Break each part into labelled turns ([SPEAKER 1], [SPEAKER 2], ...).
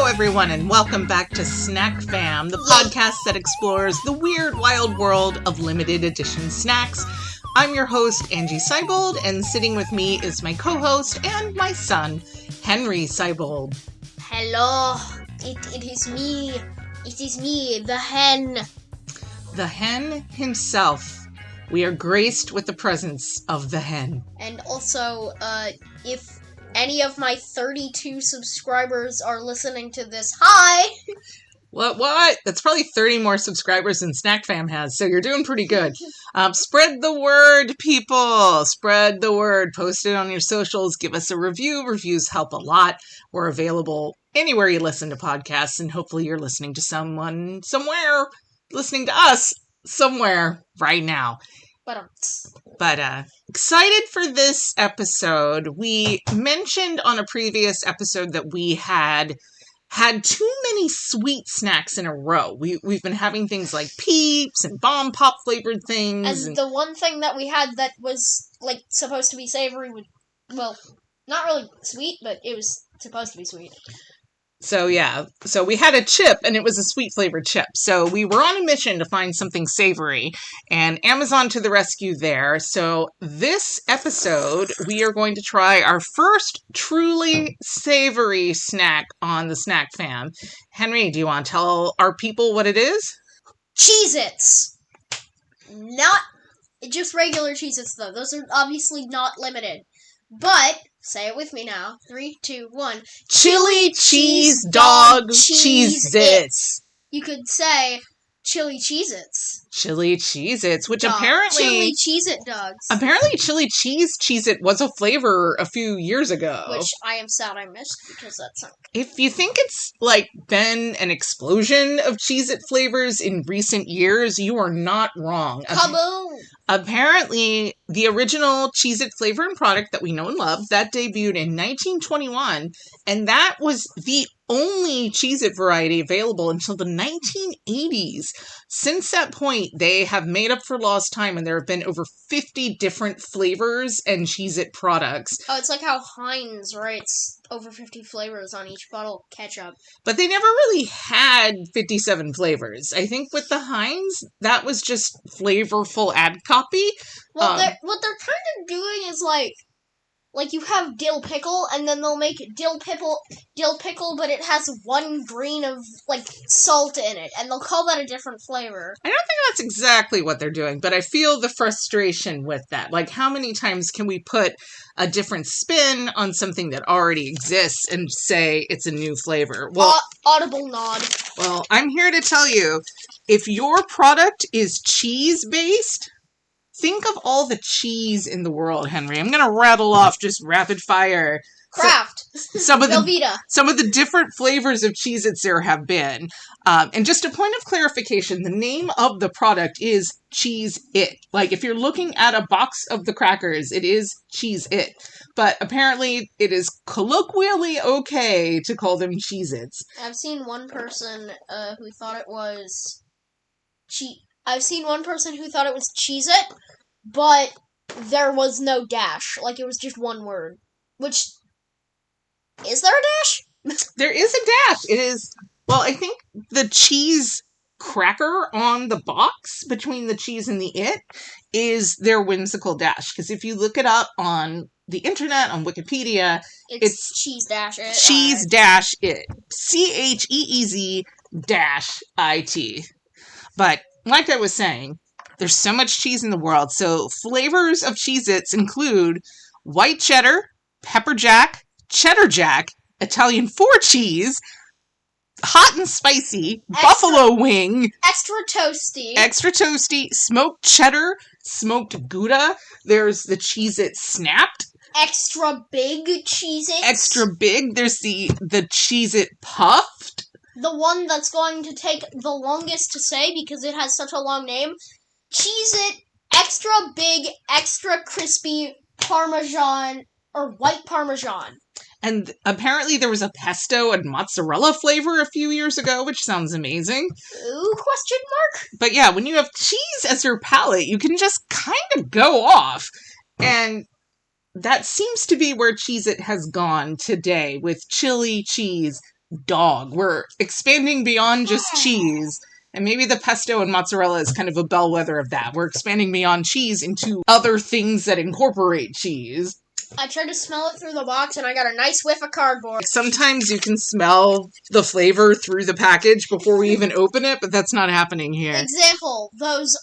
[SPEAKER 1] everyone, and welcome back to Snack Fam, the podcast that explores the weird, wild world of limited edition snacks. I'm your host, Angie Seibold, and sitting with me is my co-host and my son, Henry Seibold.
[SPEAKER 2] Hello, it is me. It is me, the hen.
[SPEAKER 1] The hen himself. We are graced with the presence of the hen.
[SPEAKER 2] And also, if any of my 32 subscribers are listening to this, hi!
[SPEAKER 1] What? That's probably 30 more subscribers than Snack Fam has, so you're doing pretty good. Spread the word, people! Spread the word. Post it on your socials. Give us a review. Reviews help a lot. We're available anywhere you listen to podcasts, and hopefully you're listening to someone somewhere, listening to us somewhere right now. But excited for this episode. We mentioned on a previous episode that we had too many sweet snacks in a row. We've been having things like Peeps and Bomb Pop flavored things.
[SPEAKER 2] And the one thing that we had that was, like, supposed to be savory was, well, not really sweet, but it was supposed to be sweet.
[SPEAKER 1] So we had a chip, and it was a sweet flavored chip. So we were on a mission to find something savory, and Amazon to the rescue there. So this episode, we are going to try our first truly savory snack on the Snack Fam. Henry, do you want to tell our people what it is?
[SPEAKER 2] Cheez-Its! Not just regular Cheez-Its, though. Those are obviously not limited. But, say it with me now. 3, 2, 1.
[SPEAKER 1] Chili Cheese Dog Cheez-Its.
[SPEAKER 2] You could say Chili Cheez-Its.
[SPEAKER 1] Chili Cheez-Its, which
[SPEAKER 2] Dog.
[SPEAKER 1] apparently...
[SPEAKER 2] Chili Cheez-It dogs.
[SPEAKER 1] Apparently Chili Cheese Cheez-It was a flavor a few years ago.
[SPEAKER 2] Which I am sad I missed, because that's something.
[SPEAKER 1] If you think it's, like, been an explosion of Cheez-It flavors in recent years, you are not wrong.
[SPEAKER 2] Kaboom!
[SPEAKER 1] Apparently, the original Cheez-It flavor and product that we know and love, that debuted in 1921, and that was the only Cheez-It variety available until the 1980s. Since that point, they have made up for lost time, and there have been over 50 different flavors and Cheez-It products.
[SPEAKER 2] Oh, it's like how Heinz writes over 50 flavors on each bottle of ketchup.
[SPEAKER 1] But they never really had 57 flavors. I think with the Heinz, that was just flavorful ad copy.
[SPEAKER 2] Well, what they're kind of doing is like you have dill pickle, and then they'll make dill pickle, but it has 1 grain of, like, salt in it, and they'll call that a different flavor.
[SPEAKER 1] I don't think that's exactly what they're doing, but I feel the frustration with that. Like, how many times can we put a different spin on something that already exists and say it's a new flavor? Well,
[SPEAKER 2] audible nod.
[SPEAKER 1] Well, I'm here to tell you, if your product is cheese-based, think of all the cheese in the world, Henry. I'm going to rattle off just rapid fire.
[SPEAKER 2] Kraft.
[SPEAKER 1] Some of
[SPEAKER 2] Velveeta.
[SPEAKER 1] Some of the different flavors of Cheez-Its there have been. And just a point of clarification, the name of the product is Cheez-It. Like, if you're looking at a box of the crackers, it is Cheez-It. But apparently, it is colloquially okay to call them Cheez-Its.
[SPEAKER 2] I've seen one person who thought it was Cheez-It, but there was no dash. Like, it was just one word. Which, is there a dash?
[SPEAKER 1] There is a dash. It is, well, I think the cheese cracker on the box between the cheese and the it is their whimsical dash. Because if you look it up on the internet, on Wikipedia, it's
[SPEAKER 2] cheese dash it.
[SPEAKER 1] Cheese dash it. CHEEZ dash IT. But like I was saying, there's so much cheese in the world. So flavors of Cheez-Its include white cheddar, pepper jack, cheddar jack, Italian 4 cheese, hot and spicy, buffalo wing,
[SPEAKER 2] extra toasty,
[SPEAKER 1] smoked cheddar, smoked Gouda. There's the Cheez-It Snapped.
[SPEAKER 2] Extra big Cheez-Its.
[SPEAKER 1] Extra big. There's the Cheez-It Puffed.
[SPEAKER 2] The one that's going to take the longest to say because it has such a long name. Cheez-It Extra Big, Extra Crispy Parmesan, or White Parmesan.
[SPEAKER 1] And apparently there was a pesto and mozzarella flavor a few years ago, which sounds amazing.
[SPEAKER 2] Ooh, question mark?
[SPEAKER 1] But yeah, when you have cheese as your palate, you can just kind of go off. And that seems to be where Cheez-It has gone today, with chili cheese dog. We're expanding beyond just cheese. And maybe the pesto and mozzarella is kind of a bellwether of that. We're expanding beyond cheese into other things that incorporate cheese.
[SPEAKER 2] I tried to smell it through the box and I got a nice whiff of cardboard.
[SPEAKER 1] Sometimes you can smell the flavor through the package before we even open it, but that's not happening here.
[SPEAKER 2] Example, those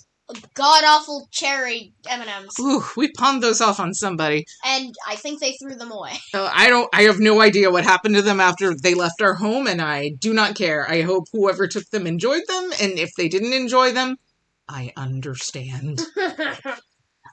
[SPEAKER 2] god-awful cherry M&Ms.
[SPEAKER 1] Ooh, we pawned those off on somebody.
[SPEAKER 2] And I think they threw them away.
[SPEAKER 1] I have no idea what happened to them after they left our home, and I do not care. I hope whoever took them enjoyed them, and if they didn't enjoy them, I understand.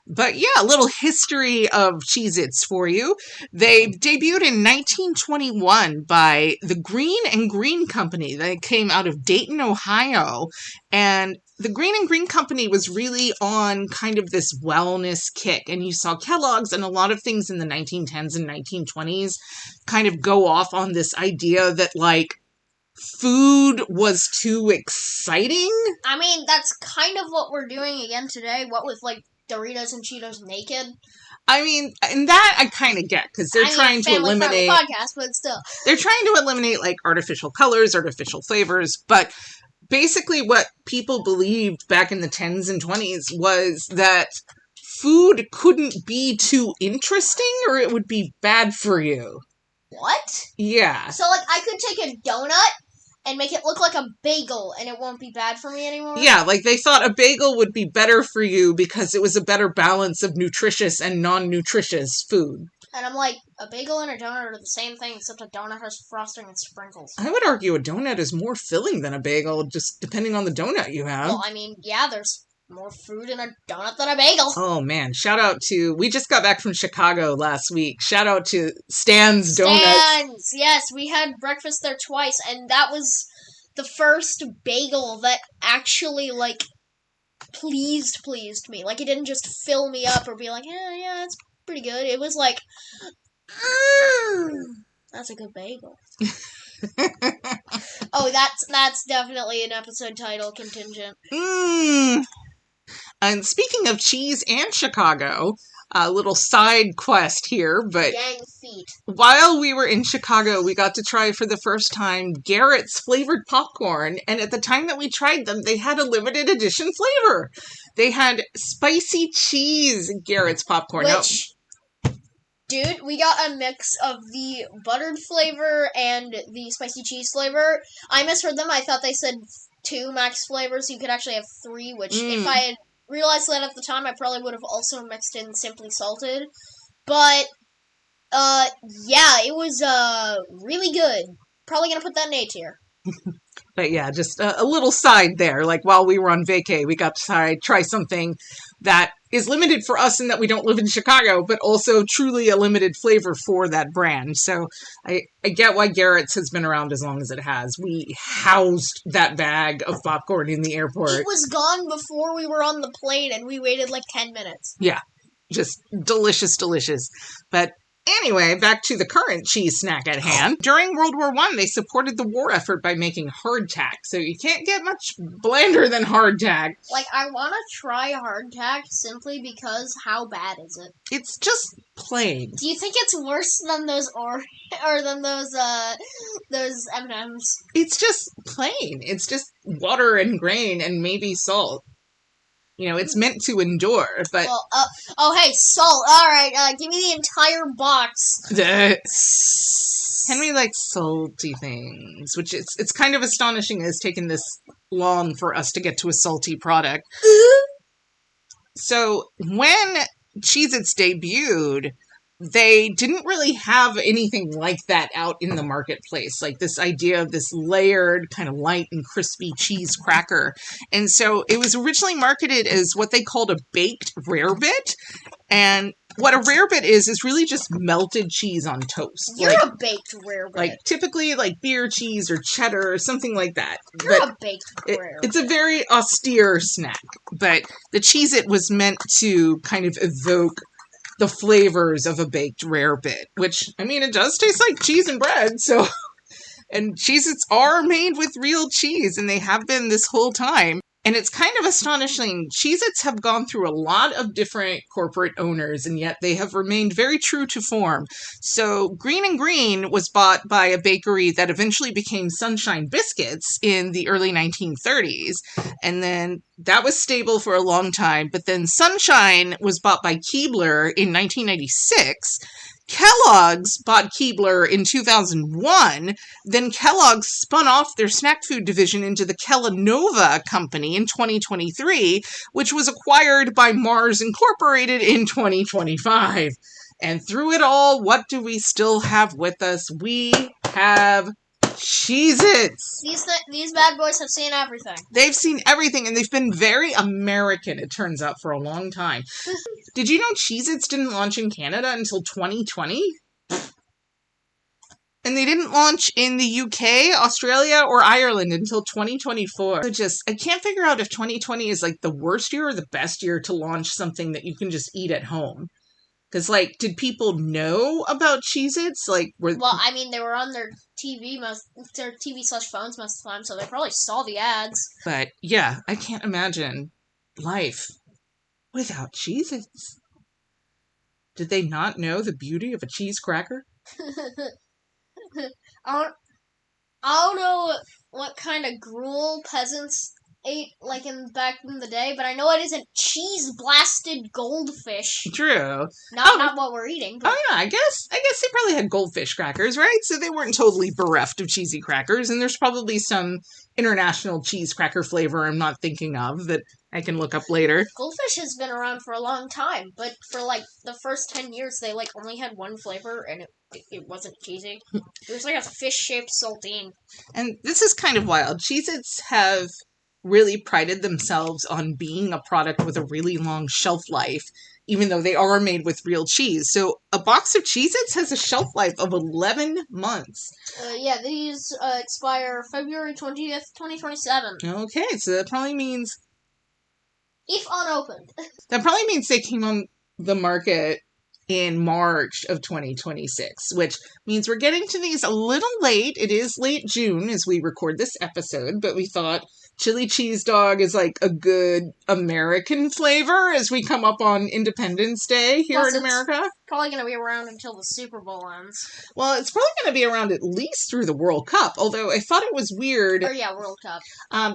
[SPEAKER 1] But yeah, a little history of Cheez-Its for you. They debuted in 1921 by the Green and Green Company. They came out of Dayton, Ohio. And the Green and Green Company was really on kind of this wellness kick. And you saw Kellogg's and a lot of things in the 1910s and 1920s kind of go off on this idea that, like, food was too exciting.
[SPEAKER 2] I mean, that's kind of what we're doing again today. What with, like, Doritos and Cheetos naked.
[SPEAKER 1] I mean, and that I kind of get, because they're trying to eliminate
[SPEAKER 2] podcast, but still.
[SPEAKER 1] They're trying to eliminate, like, artificial colors, artificial flavors, but basically what people believed back in the 10s and 20s was that food couldn't be too interesting or it would be bad for you.
[SPEAKER 2] What?
[SPEAKER 1] Yeah.
[SPEAKER 2] So, like, I could take a donut and make it look like a bagel, and it won't be bad for me anymore?
[SPEAKER 1] Yeah, like they thought a bagel would be better for you because it was a better balance of nutritious and non-nutritious food.
[SPEAKER 2] And I'm like, a bagel and a donut are the same thing, except a donut has frosting and sprinkles.
[SPEAKER 1] I would argue a donut is more filling than a bagel, just depending on the donut you have.
[SPEAKER 2] Well, I mean, yeah, there's more food in a donut than a bagel.
[SPEAKER 1] Oh, man. Shout out to... We just got back from Chicago last week. Shout out to Stan's Donuts.
[SPEAKER 2] Stan's! Yes, we had breakfast there twice, and that was the first bagel that actually, like, pleased me. Like, it didn't just fill me up or be like, yeah, it's pretty good. It was like, that's a good bagel. Oh, that's definitely an episode title contingent.
[SPEAKER 1] And speaking of cheese and Chicago, a little side quest here, but
[SPEAKER 2] Gang feet.
[SPEAKER 1] While we were in Chicago, we got to try for the first time Garrett's flavored popcorn, and at the time that we tried them, they had a limited edition flavor. They had spicy cheese Garrett's popcorn.
[SPEAKER 2] Dude, we got a mix of the buttered flavor and the spicy cheese flavor. I misheard them. I thought they said 2 max flavors. You could actually have 3, which if I had realized that at the time, I probably would have also mixed in Simply Salted. But, yeah, it was, really good. Probably gonna put that in A tier.
[SPEAKER 1] But yeah, just a little side there. Like, while we were on vacay, we got to try something that is limited for us in that we don't live in Chicago, but also truly a limited flavor for that brand. So I get why Garrett's has been around as long as it has. We housed that bag of popcorn in the airport.
[SPEAKER 2] It was gone before we were on the plane, and we waited like 10 minutes.
[SPEAKER 1] Yeah, just delicious, delicious. But anyway, back to the current cheese snack at hand. During World War I, they supported the war effort by making hardtack, so you can't get much blander than hardtack.
[SPEAKER 2] Like, I want to try hardtack simply because how bad is it?
[SPEAKER 1] It's just plain.
[SPEAKER 2] Do you think it's worse than those or than those M&Ms?
[SPEAKER 1] It's just plain. It's just water and grain and maybe salt. You know, it's meant to endure, but...
[SPEAKER 2] Well, hey, salt. Alright, give me the entire box.
[SPEAKER 1] Henry likes salty things, which it's kind of astonishing it's taken this long for us to get to a salty product. So, when Cheez-Its debuted, they didn't really have anything like that out in the marketplace, like this idea of this layered, kind of light and crispy cheese cracker. And so it was originally marketed as what they called a baked rarebit. And what a rarebit is really just melted cheese on toast.
[SPEAKER 2] You're like, a baked rarebit.
[SPEAKER 1] Like, typically, like, beer cheese or cheddar or something like that.
[SPEAKER 2] You're a baked rarebit.
[SPEAKER 1] It's a very austere snack. But the Cheez-It was meant to kind of evoke the flavors of a baked rarebit, which, I mean, it does taste like cheese and bread, so... And Cheez-Its are made with real cheese, and they have been this whole time. And it's kind of astonishing. Cheez-Its have gone through a lot of different corporate owners, and yet they have remained very true to form. So Green and Green was bought by a bakery that eventually became Sunshine Biscuits in the early 1930s. And then that was stable for a long time. But then Sunshine was bought by Keebler in 1996. Kellogg's bought Keebler in 2001. Then Kellogg's spun off their snack food division into the Kellanova Company in 2023, which was acquired by Mars Incorporated in 2025. And through it all, what do we still have with us? We have Cheez-Its.
[SPEAKER 2] These bad boys have seen everything.
[SPEAKER 1] They've seen everything, and they've been very American, it turns out, for a long time. Did you know Cheez-Its didn't launch in Canada until 2020? And they didn't launch in the UK, Australia, or Ireland until 2024. So I can't figure out if 2020 is like the worst year or the best year to launch something that you can just eat at home. Because, like, did people know about Cheez-Its?
[SPEAKER 2] Well, I mean, they were on their TV/phones most of the time, so they probably saw the ads.
[SPEAKER 1] But, yeah, I can't imagine life without Cheez-Its. Did they not know the beauty of a cheese cracker?
[SPEAKER 2] I don't know what kind of gruel peasants ate back in the day, but I know it isn't cheese-blasted goldfish.
[SPEAKER 1] True.
[SPEAKER 2] Not what we're eating. But...
[SPEAKER 1] Oh yeah, I guess they probably had goldfish crackers, right? So they weren't totally bereft of cheesy crackers, and there's probably some international cheese cracker flavor I'm not thinking of that I can look up later.
[SPEAKER 2] Goldfish has been around for a long time, but for the first 10 years they only had one flavor, and it wasn't cheesy. It was like a fish-shaped saltine.
[SPEAKER 1] And this is kind of wild. Cheez-Its have really prided themselves on being a product with a really long shelf life, even though they are made with real cheese. So a box of Cheez-Its has a shelf life of 11 months.
[SPEAKER 2] Yeah, these expire February 20th, 2027.
[SPEAKER 1] Okay, so that probably means...
[SPEAKER 2] If unopened.
[SPEAKER 1] That probably means they came on the market in March of 2026, which means we're getting to these a little late. It is late June as we record this episode, but we thought chili cheese dog is like a good American flavor as we come up on Independence Day here in America.
[SPEAKER 2] Probably going to be around until the Super Bowl ends.
[SPEAKER 1] Well, it's probably going to be around at least through the World Cup, although I thought it was weird.
[SPEAKER 2] Oh yeah, World Cup.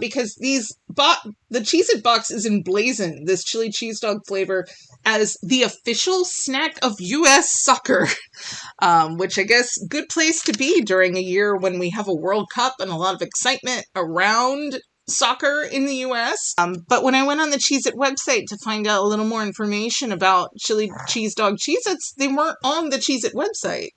[SPEAKER 1] Because the Cheez-It box is emblazoned, this chili cheese dog flavor, as the official snack of U.S. soccer, which I guess good place to be during a year when we have a World Cup and a lot of excitement around soccer in the U.S. But when I went on the Cheez-It website to find out a little more information about chili cheese dog Cheez-Its, they weren't on the Cheez-It website.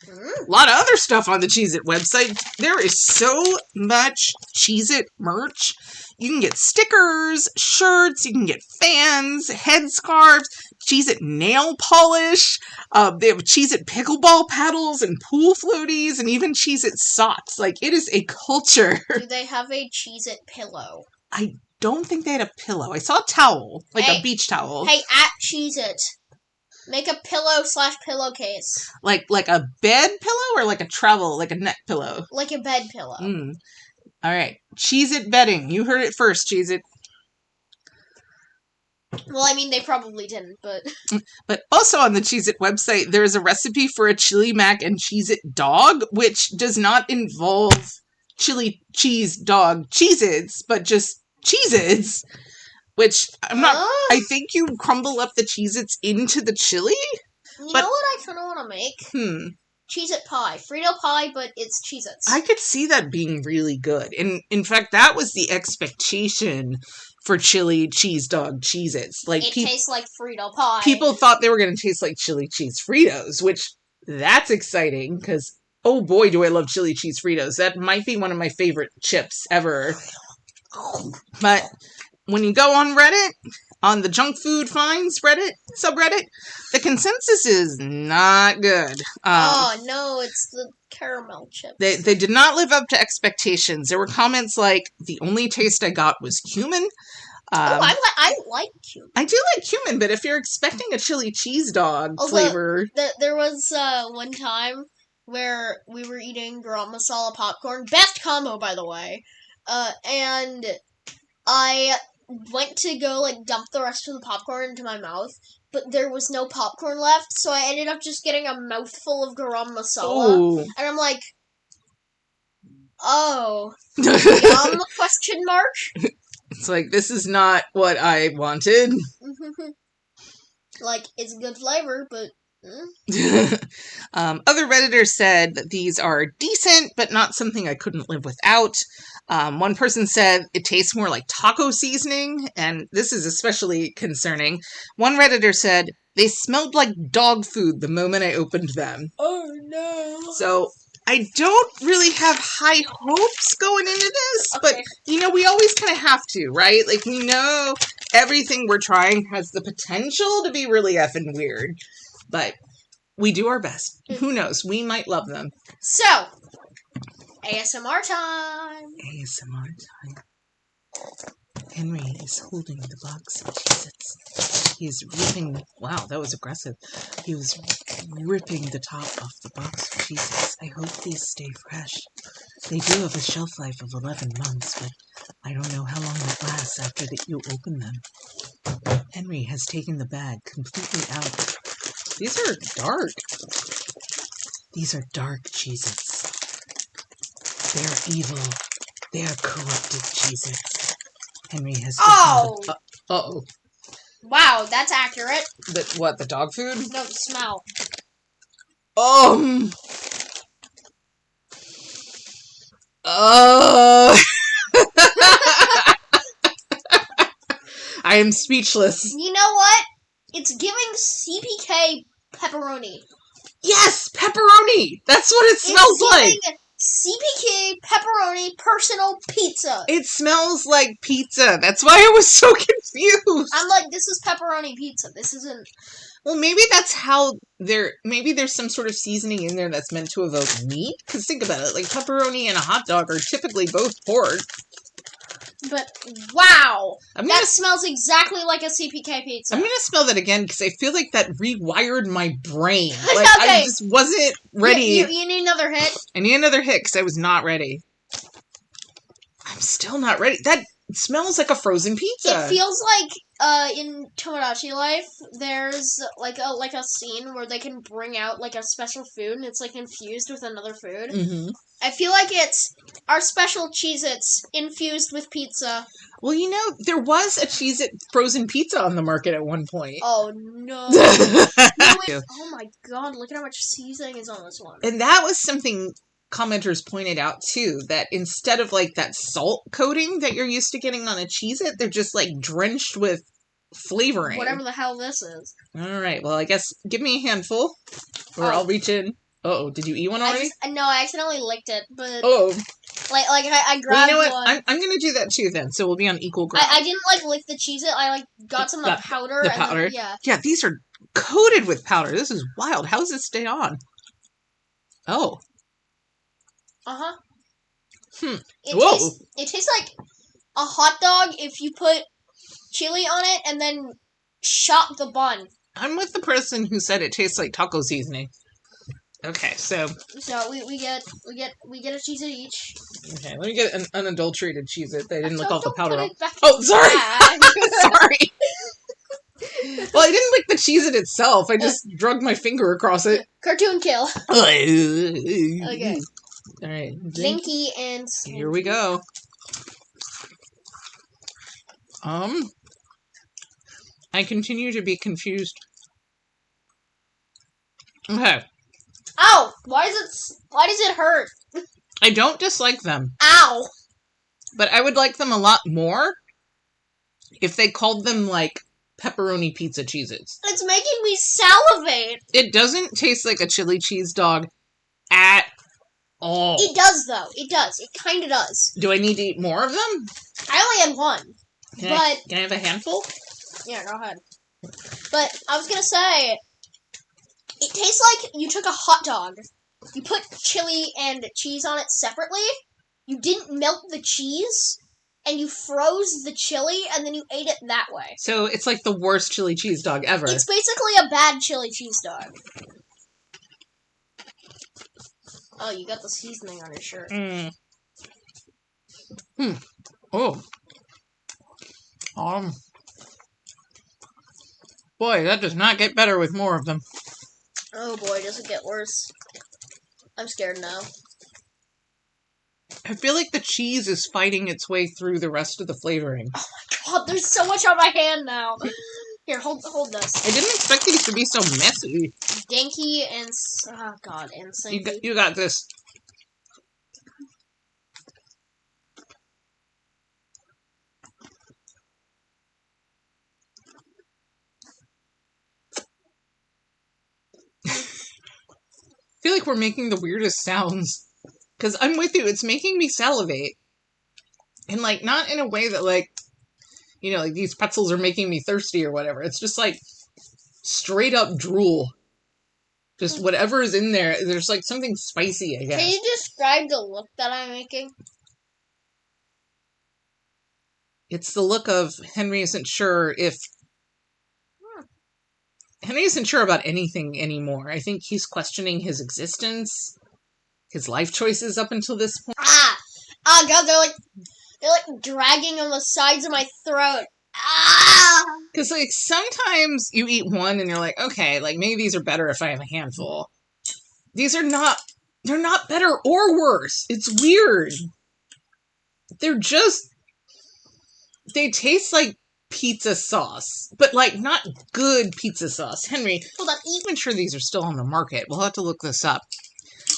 [SPEAKER 1] A lot of other stuff on the Cheez-It website. There is so much Cheez-It merch. You can get stickers, shirts, you can get fans, headscarves, Cheez-It nail polish. They have Cheez-It pickleball paddles and pool floaties and even Cheez-It socks. Like, it is a culture.
[SPEAKER 2] Do they have a Cheez-It pillow?
[SPEAKER 1] I don't think they had a pillow. I saw a towel, a beach towel.
[SPEAKER 2] Hey, at Cheez-It. Make a pillow/pillowcase.
[SPEAKER 1] Like a bed pillow or like a neck pillow?
[SPEAKER 2] Like a bed pillow.
[SPEAKER 1] All right. Cheez-It bedding. You heard it first, Cheez-It.
[SPEAKER 2] Well, I mean, they probably didn't, but...
[SPEAKER 1] But also on the Cheez-It website, there is a recipe for a chili mac and Cheez-It dog, which does not involve chili cheese dog Cheez-Its, but just Cheez-Its. Which, I think you crumble up the Cheez-Its into the chili?
[SPEAKER 2] You know what I kind of want to make? Cheez-It pie. Frito pie, but it's Cheez-Its.
[SPEAKER 1] I could see that being really good. And in fact, that was the expectation for chili cheese dog Cheez-Its.
[SPEAKER 2] It tastes like Frito pie.
[SPEAKER 1] People thought they were going to taste like chili cheese Fritos, which, that's exciting, because, oh boy, do I love chili cheese Fritos. That might be one of my favorite chips ever. But... when you go on Reddit, on the junk food finds subreddit, the consensus is not good.
[SPEAKER 2] Oh no, it's the caramel chips.
[SPEAKER 1] They did not live up to expectations. There were comments like, the only taste I got was cumin.
[SPEAKER 2] I like cumin.
[SPEAKER 1] I do like cumin, but if you're expecting a chili cheese dog flavor...
[SPEAKER 2] There was one time where we were eating garam masala popcorn. Best combo, by the way. And... I went to go like dump the rest of the popcorn into my mouth, but there was no popcorn left, so I ended up just getting a mouthful of garam masala.
[SPEAKER 1] Ooh.
[SPEAKER 2] And I'm like, oh, yum? Question mark.
[SPEAKER 1] It's like, this is not what I wanted.
[SPEAKER 2] Like, it's good flavor, but.
[SPEAKER 1] Other Redditors said that these are decent, but not something I couldn't live without. One person said it tastes more like taco seasoning, and this is especially concerning. One Redditor said they smelled like dog food the moment I opened them.
[SPEAKER 2] Oh no.
[SPEAKER 1] So I don't really have high hopes going into this,
[SPEAKER 2] Okay.
[SPEAKER 1] but we always kind of have to, right? Like, we know everything we're trying has the potential to be really effing weird. But we do our best. Who knows? We might love them.
[SPEAKER 2] So, ASMR time.
[SPEAKER 1] ASMR time. Henry is holding the box of Cheez-Its. He is ripping... Wow, that was aggressive. He was ripping the top off the box of Cheez-Its. I hope these stay fresh. They do have a shelf life of 11 months, but I don't know how long that lasts after that you open them. Henry has taken the bag completely out. These are dark. These are dark Cheez-Its. They are evil. They are corrupted Cheez-Its. Henry has...
[SPEAKER 2] Oh!
[SPEAKER 1] Uh-oh.
[SPEAKER 2] Wow, that's accurate.
[SPEAKER 1] The dog food?
[SPEAKER 2] No, the smell.
[SPEAKER 1] I am speechless.
[SPEAKER 2] You know what? It's giving CPK pepperoni.
[SPEAKER 1] Yes, pepperoni. That's what it smells like.
[SPEAKER 2] CPK pepperoni personal pizza.
[SPEAKER 1] It smells like pizza. That's why I was so confused.
[SPEAKER 2] I'm like, this is pepperoni pizza. This isn't.
[SPEAKER 1] Well, maybe that's how maybe there's some sort of seasoning in there that's meant to evoke meat. Because think about it, like pepperoni and a hot dog are typically both pork.
[SPEAKER 2] But wow, that smells exactly like a CPK pizza.
[SPEAKER 1] I'm gonna smell that again because I feel like that rewired my brain. Like
[SPEAKER 2] Okay.
[SPEAKER 1] I just wasn't ready.
[SPEAKER 2] You need another hit.
[SPEAKER 1] I need another hit because I was not ready. I'm still not ready. That smells like a frozen pizza.
[SPEAKER 2] It feels like in Tomodachi Life, there's like a scene where they can bring out like a special food and it's like infused with another food.
[SPEAKER 1] Mm-hmm.
[SPEAKER 2] I feel like it's our special Cheez-Its infused with pizza.
[SPEAKER 1] Well, there was a Cheez-It frozen pizza on the market at one point.
[SPEAKER 2] Oh, no. Oh, my God. Look at how much seasoning is on this one.
[SPEAKER 1] And that was something commenters pointed out, too, that instead of, like, that salt coating that you're used to getting on a Cheez-It, they're just, like, drenched with flavoring.
[SPEAKER 2] Whatever the hell this is.
[SPEAKER 1] All right. Well, I guess give me a handful, or I'll reach in. Uh-oh, did you eat one already?
[SPEAKER 2] No, I accidentally licked it, but...
[SPEAKER 1] Oh.
[SPEAKER 2] Like I grabbed
[SPEAKER 1] you know what?
[SPEAKER 2] one.
[SPEAKER 1] I'm gonna do that too then, so we'll be on equal ground.
[SPEAKER 2] I didn't, like, lick the Cheez-It. I, like, got some of the powder.
[SPEAKER 1] The powder?
[SPEAKER 2] And then,
[SPEAKER 1] Yeah, these are coated with powder. This is wild. How does it stay on? Oh.
[SPEAKER 2] Uh-huh.
[SPEAKER 1] Whoa.
[SPEAKER 2] It tastes like a hot dog if you put chili on it and then chop the bun.
[SPEAKER 1] I'm with the person who said it tastes like taco seasoning. Okay, so
[SPEAKER 2] we get a Cheez-It each.
[SPEAKER 1] Okay, let me get an unadulterated Cheez-It. They didn't lick all the powder off.
[SPEAKER 2] Back
[SPEAKER 1] Oh, sorry.
[SPEAKER 2] Sorry.
[SPEAKER 1] Well, I didn't lick the Cheez-It itself. I just drug my finger across it.
[SPEAKER 2] Cartoon kill.
[SPEAKER 1] Okay. All right.
[SPEAKER 2] Blinky and
[SPEAKER 1] here we go. I continue to be confused. Okay.
[SPEAKER 2] Ow! Why does it hurt?
[SPEAKER 1] I don't dislike them.
[SPEAKER 2] Ow!
[SPEAKER 1] But I would like them a lot more if they called them, like, pepperoni pizza Cheez-Its.
[SPEAKER 2] It's making me salivate.
[SPEAKER 1] It doesn't taste like a chili cheese dog at all.
[SPEAKER 2] It does, though. It does. It kind of does.
[SPEAKER 1] Do I need to eat more of them?
[SPEAKER 2] I only had one.
[SPEAKER 1] Can I have a handful?
[SPEAKER 2] Yeah, go ahead. But I was gonna say... It tastes like you took a hot dog, you put chili and cheese on it separately, you didn't melt the cheese, and you froze the chili, and then you ate it that way.
[SPEAKER 1] So it's like the worst chili cheese dog ever.
[SPEAKER 2] It's basically a bad chili cheese dog. Oh, you got the seasoning on your shirt.
[SPEAKER 1] Oh. Um, boy, that does not get better with more of them.
[SPEAKER 2] Oh boy, does it get worse. I'm scared now.
[SPEAKER 1] I feel like the cheese is fighting its way through the rest of the flavoring.
[SPEAKER 2] God, there's so much on my hand now. Here, hold this.
[SPEAKER 1] I didn't expect these to be so messy.
[SPEAKER 2] Dinky and oh god, and Sinky.
[SPEAKER 1] You got this. I feel like we're making the weirdest sounds. Because I'm with you, it's making me salivate. And, like, not in a way that, like, you know, like, these pretzels are making me thirsty or whatever. It's just, like, straight up drool. Just whatever is in there, there's, like, something spicy, I guess.
[SPEAKER 2] Can you describe the look that I'm making?
[SPEAKER 1] It's the look of Henry isn't sure if... Henry isn't sure about anything anymore. I think he's questioning his existence, his life choices up until this point.
[SPEAKER 2] Oh god, they're like dragging on the sides of my throat. Ah!
[SPEAKER 1] Because, like, sometimes you eat one and you're like, okay, like, maybe these are better if I have a handful. These are not, they're not better or worse. It's weird. They're just, they taste like pizza sauce, but, like, not good pizza sauce. Henry,
[SPEAKER 2] Hold on,
[SPEAKER 1] I'm sure these are still on the market. We'll have to look this up.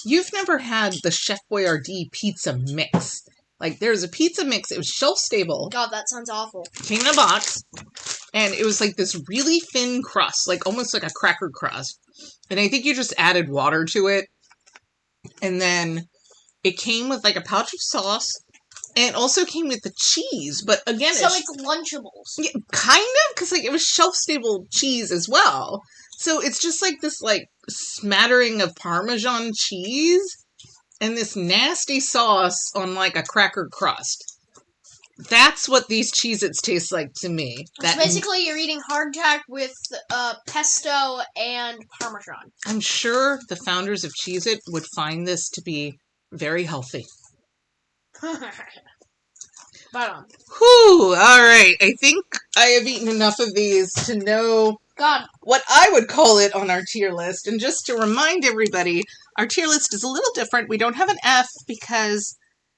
[SPEAKER 1] You've never had the Chef Boyardee pizza mix. Like, there's a pizza mix. It was shelf-stable.
[SPEAKER 2] God, that sounds awful.
[SPEAKER 1] Came in a box. And it was like this really thin crust. Like, almost like a cracker crust. And I think you just added water to it. And then it came with, like, a pouch of sauce. And it also came with the cheese. But, again,
[SPEAKER 2] So it's Lunchables.
[SPEAKER 1] Yeah, kind of. Because, like, it was shelf-stable cheese as well. So it's just, like, this, like, smattering of Parmesan cheese. And this nasty sauce on, like, a cracker crust. That's what these Cheez-Its taste like to me.
[SPEAKER 2] So basically, you're eating hardtack with pesto and Parmesan.
[SPEAKER 1] I'm sure the founders of Cheez-It would find this to be very healthy.
[SPEAKER 2] But,
[SPEAKER 1] Whew, alright. I think I have eaten enough of these to know
[SPEAKER 2] God,
[SPEAKER 1] what I would call it on our tier list. And just to remind everybody, our tier list is a little different. We don't have an F because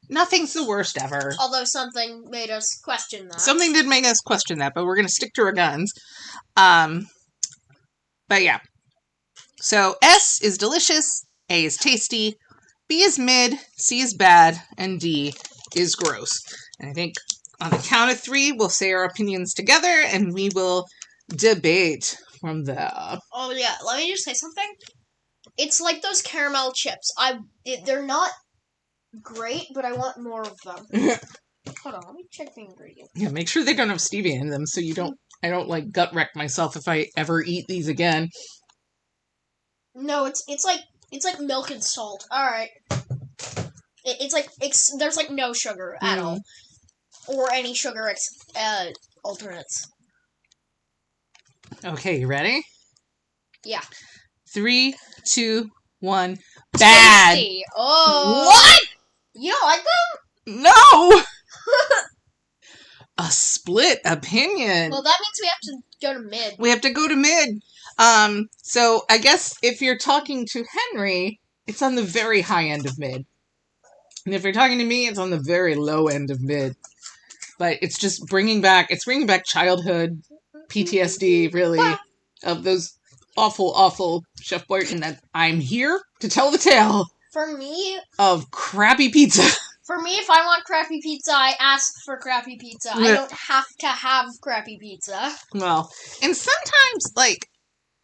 [SPEAKER 1] nothing's the worst ever.
[SPEAKER 2] although something made us question that.
[SPEAKER 1] Something did make us question that, but we're going to stick to our guns. But yeah. So S is delicious, A is tasty, B is mid, C is bad, and D is gross. And I think on the count of 3, we'll say our opinions together, and we will debate from there.
[SPEAKER 2] Oh yeah, let me just say something. It's like those caramel chips. They're not great, but I want more of them. Hold on, let me check the ingredients.
[SPEAKER 1] Yeah, make sure they don't have stevia in them, so I don't like gut wreck myself if I ever eat these again.
[SPEAKER 2] No, it's like milk and salt. All right. There's like no sugar at all, or any sugar alternates.
[SPEAKER 1] Okay, you ready?
[SPEAKER 2] Yeah.
[SPEAKER 1] 3, 2, 1. Bad.
[SPEAKER 2] Tasty. Oh.
[SPEAKER 1] What?
[SPEAKER 2] You don't like them?
[SPEAKER 1] No. A split opinion.
[SPEAKER 2] Well, that means we have to go to mid.
[SPEAKER 1] We have to go to mid. So I guess if you're talking to Henry, it's on the very high end of mid. And if you're talking to me, it's on the very low end of mid. But it's just bringing back childhood PTSD, really, of those awful, awful Chef Boyardee, that I'm here to tell the tale
[SPEAKER 2] For me,
[SPEAKER 1] of crappy pizza.
[SPEAKER 2] if I want crappy pizza, I ask for crappy pizza. I don't have to have crappy pizza.
[SPEAKER 1] Well, and sometimes, like,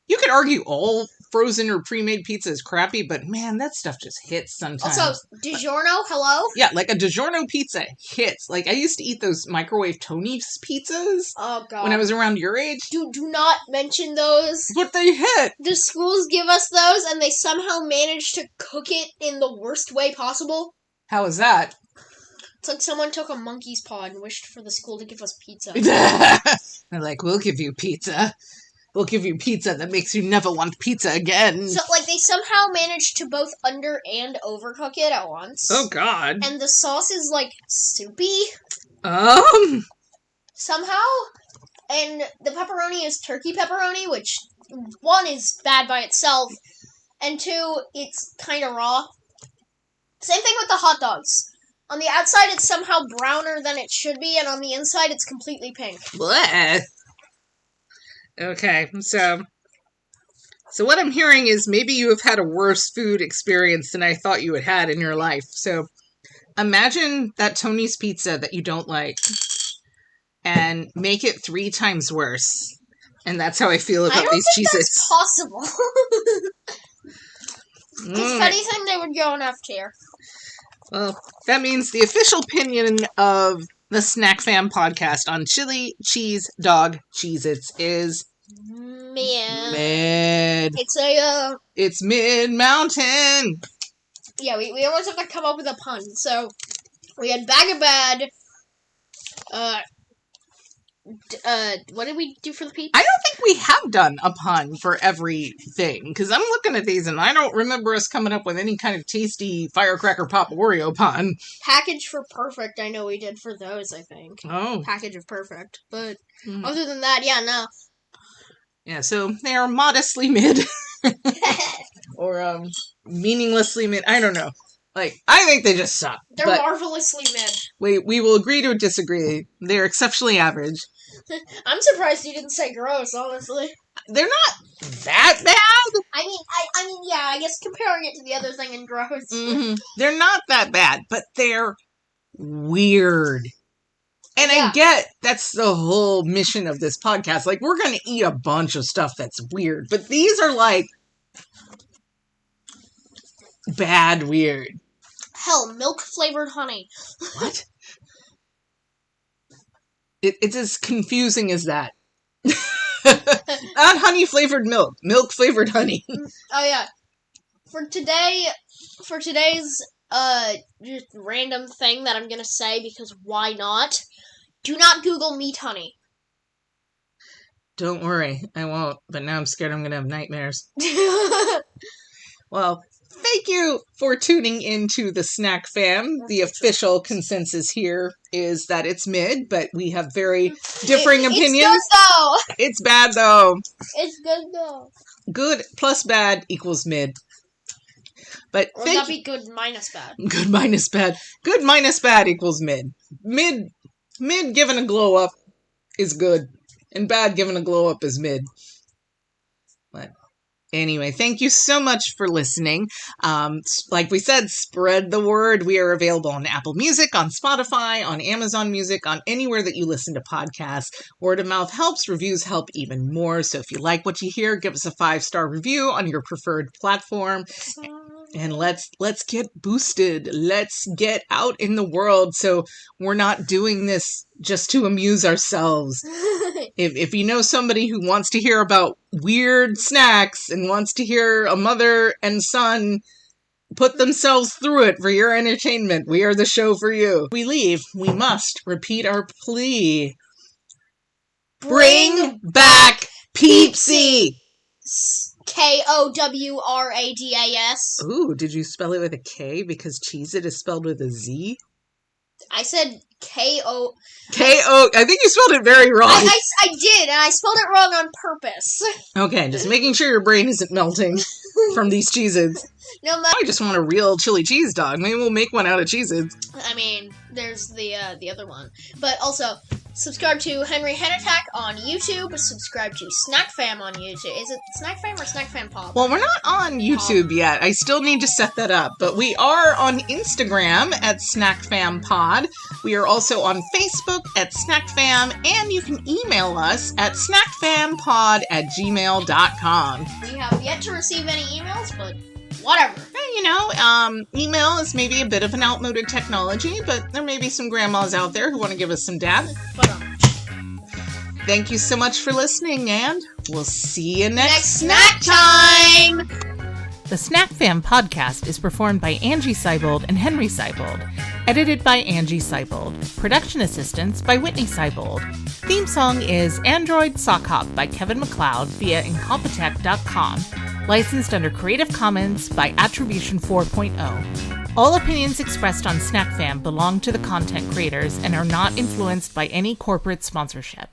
[SPEAKER 1] you could argue all frozen or pre-made pizza is crappy, but man, that stuff just hits sometimes.
[SPEAKER 2] Also, DiGiorno, hello?
[SPEAKER 1] Yeah, like a DiGiorno pizza hits. Like, I used to eat those microwave Tony's pizzas
[SPEAKER 2] Oh, God.
[SPEAKER 1] when I was around your age.
[SPEAKER 2] Do not mention those.
[SPEAKER 1] But they hit!
[SPEAKER 2] The schools give us those, and they somehow manage to cook it in the worst way possible.
[SPEAKER 1] How is that?
[SPEAKER 2] It's like someone took a monkey's paw and wished for the school to give us pizza.
[SPEAKER 1] They're like, we'll give you pizza. We'll give you pizza that makes you never want pizza again.
[SPEAKER 2] So, like, they somehow managed to both under and overcook it at once.
[SPEAKER 1] Oh, God.
[SPEAKER 2] And the sauce is, like, soupy. somehow, and the pepperoni is turkey pepperoni, which, one, is bad by itself, and two, it's kind of raw. Same thing with the hot dogs. On the outside, it's somehow browner than it should be, and on the inside, it's completely pink.
[SPEAKER 1] Bleh. Okay, so what I'm hearing is maybe you have had a worse food experience than I thought you had had in your life. So imagine that Tony's pizza that you don't like and make it 3 times worse. And that's how I feel about these Cheez-Its.
[SPEAKER 2] That's possible. If anything, they would go on F tier.
[SPEAKER 1] Well, that means the official opinion of the Snack Fam podcast on chili, cheese, dog, Cheez-Its is mid. It's mid-mountain.
[SPEAKER 2] Yeah, we always have to come up with a pun. So, we had Bag of Bad. What did we do for the peeps?
[SPEAKER 1] I don't think we have done a pun for everything, because I'm looking at these and I don't remember us coming up with any kind of tasty Firecracker Pop Oreo pun.
[SPEAKER 2] Package for Perfect, I know we did for those, I think.
[SPEAKER 1] Oh.
[SPEAKER 2] Package of Perfect. But other than that, yeah, no.
[SPEAKER 1] Yeah, so they are modestly mid. Or meaninglessly mid. I don't know. Like, I think they just suck.
[SPEAKER 2] They're marvelously mid.
[SPEAKER 1] We will agree to disagree. They're exceptionally average.
[SPEAKER 2] I'm surprised you didn't say gross, honestly.
[SPEAKER 1] They're not that bad.
[SPEAKER 2] I mean, yeah, I guess comparing it to the other thing in gross.
[SPEAKER 1] Mm-hmm. They're not that bad, but they're weird. And yeah. I get that's the whole mission of this podcast. Like, we're going to eat a bunch of stuff that's weird, but these are like bad weird.
[SPEAKER 2] Hell, milk-flavored honey.
[SPEAKER 1] What? It's as confusing as that. Not honey-flavored milk. Milk-flavored honey.
[SPEAKER 2] Oh, yeah. For today's just random thing that I'm gonna say, because why not? Do not Google meat honey.
[SPEAKER 1] Don't worry, I won't. But now I'm scared I'm gonna have nightmares. Well, thank you for tuning into the Snack Fam. The official consensus here is that it's mid, but we have very differing opinions.
[SPEAKER 2] It's good, though.
[SPEAKER 1] It's bad, though.
[SPEAKER 2] It's good, though.
[SPEAKER 1] Good plus bad equals mid. But
[SPEAKER 2] or would that be good minus bad?
[SPEAKER 1] Good minus bad. Good minus bad equals mid. Mid given a glow up is good. And bad given a glow up is mid. But anyway, thank you so much for listening. Like we said, spread the word. We are available on Apple Music, on Spotify, on Amazon Music, on anywhere that you listen to podcasts. Word of mouth helps. Reviews help even more. So if you like what you hear, give us a 5-star review on your preferred platform. And let's get boosted. Let's get out in the world so we're not doing this just to amuse ourselves. If you know somebody who wants to hear about weird snacks and wants to hear a mother and son put themselves through it for your entertainment, we are the show for you. We leave. We must repeat our plea. Bring back Peepsy!
[SPEAKER 2] Kowrads.
[SPEAKER 1] Ooh, did you spell it with a K? Because Cheez-It is spelled with a Z?
[SPEAKER 2] I said K-O...
[SPEAKER 1] K-O... I think you spelled it very wrong.
[SPEAKER 2] I did, and I spelled it wrong on purpose.
[SPEAKER 1] Okay, just making sure your brain isn't melting from these Cheez-Its.
[SPEAKER 2] No,
[SPEAKER 1] I just want a real chili cheese dog. Maybe we'll make one out of Cheez-Its.
[SPEAKER 2] I mean, there's the other one. But also, subscribe to Henry Hen Attack on YouTube. Subscribe to Snack Fam on YouTube. Is it Snack Fam or Snack Fam Pop?
[SPEAKER 1] Well, we're not on YouTube yet. I still need to set that up. But we are on Instagram at Snack Fam Pod. We are also on Facebook at Snack Fam. And you can email us at snackfampod@gmail.com.
[SPEAKER 2] We have yet to receive any emails, but whatever.
[SPEAKER 1] You know, email is maybe a bit of an outmoded technology, but there may be some grandmas out there who want to give us some dab. Thank you so much for listening, and we'll see you next
[SPEAKER 2] snack time!
[SPEAKER 1] The Snack Fam podcast is performed by Angie Seibold and Henry Seibold. Edited by Angie Seibold. Production assistance by Whitney Seibold. Theme song is Android Sock Hop by Kevin MacLeod via Incompetech.com. Licensed under Creative Commons by Attribution 4.0. All opinions expressed on Snack Fam belong to the content creators and are not influenced by any corporate sponsorship.